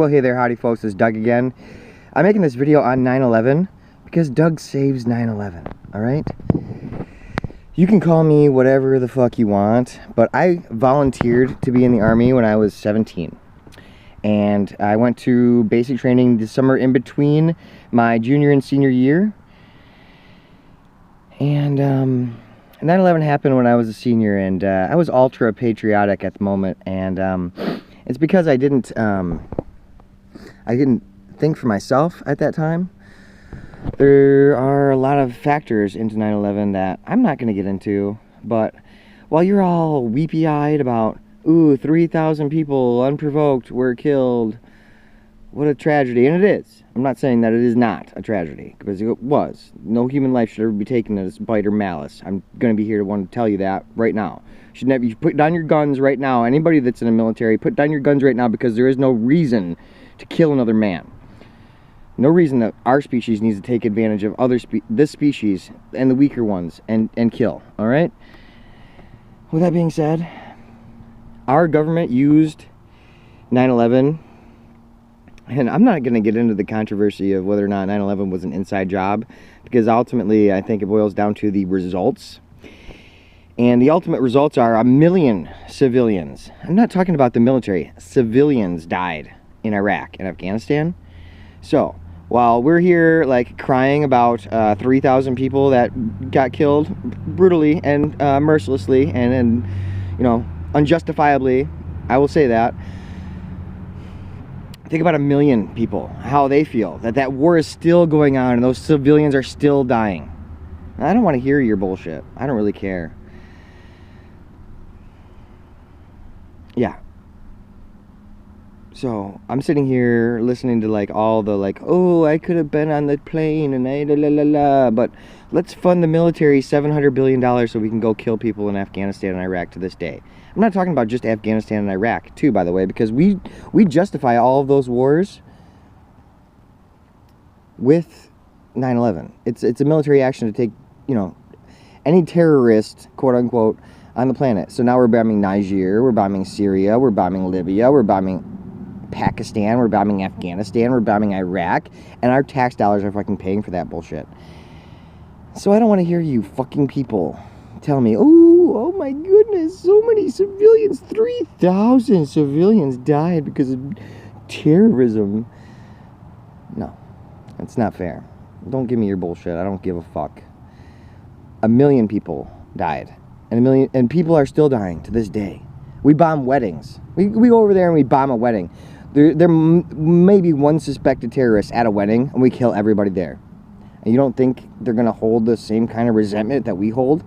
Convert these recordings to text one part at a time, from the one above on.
Well, hey there, howdy folks, it's Doug again. I'm making this video on 9/11 because Doug saves 9/11, alright? You can call me whatever the fuck you want, but I volunteered to be in the Army when I was 17. And I went to basic training the summer in between my junior and senior year. And 9/11 happened when I was a senior, and I was ultra patriotic at the moment, and it's because I didn't think for myself at that time. There are a lot of factors into 9/11 that I'm not going to get into, but while you're all weepy-eyed about, ooh, 3,000 people unprovoked were killed, what a tragedy, and it is. I'm not saying that it is not a tragedy, because it was. No human life should ever be taken as spite or malice. I'm going to be here to want to tell you that right now. You should put down your guns right now. Anybody that's in the military, put down your guns right now, because there is no reason to kill another man. No reason that our species needs to take advantage of this species and the weaker ones and kill, all right? With that being said, our government used 9/11, and I'm not going to get into the controversy of whether or not 9/11 was an inside job, because ultimately I think it boils down to the results. And the ultimate results are 1 million civilians. I'm not talking about the military. Civilians died in Iraq and Afghanistan. So, while we're here like crying about 3,000 people that got killed brutally and mercilessly and you know, unjustifiably, I will say that. Think about 1 million people, how they feel, that war is still going on and those civilians are still dying. I don't want to hear your bullshit. I don't really care. Yeah. So, I'm sitting here listening to like all the like, oh, I could have been on the plane and I la la la la, but let's fund the military $700 billion so we can go kill people in Afghanistan and Iraq to this day. I'm not talking about just Afghanistan and Iraq too, by the way, because we justify all of those wars with 9/11. It's a military action to take, you know, any terrorist, quote unquote, on the planet. So now we're bombing Niger, we're bombing Syria, we're bombing Libya, we're bombing Pakistan, we're bombing Afghanistan, we're bombing Iraq, and our tax dollars are fucking paying for that bullshit. So I don't want to hear you fucking people tell me, oh my goodness, so many civilians, 3,000 civilians died because of terrorism. No, that's not fair. Don't give me your bullshit. I don't give a fuck. 1 million people died, and people are still dying to this day. We bomb weddings. We go over there and we bomb a wedding. There may be one suspected terrorist at a wedding, and we kill everybody there. And you don't think they're going to hold the same kind of resentment that we hold?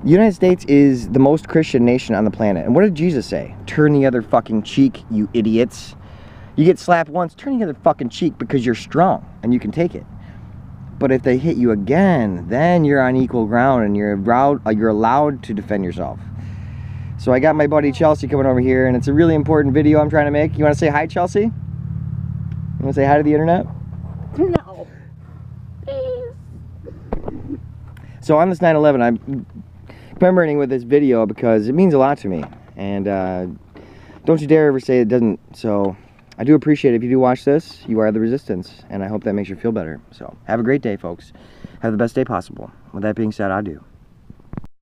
The United States is the most Christian nation on the planet. And what did Jesus say? Turn the other fucking cheek, you idiots. You get slapped once, turn the other fucking cheek because you're strong and you can take it. But if they hit you again, then you're on equal ground and you're allowed to defend yourself. So I got my buddy Chelsea coming over here, and it's a really important video I'm trying to make. You want to say hi, Chelsea? You want to say hi to the internet? No. Please. So on this 9/11, I'm commemorating with this video because it means a lot to me. And don't you dare ever say it doesn't. So I do appreciate it. If you do watch this, you are the resistance. And I hope that makes you feel better. So have a great day, folks. Have the best day possible. With that being said, I do.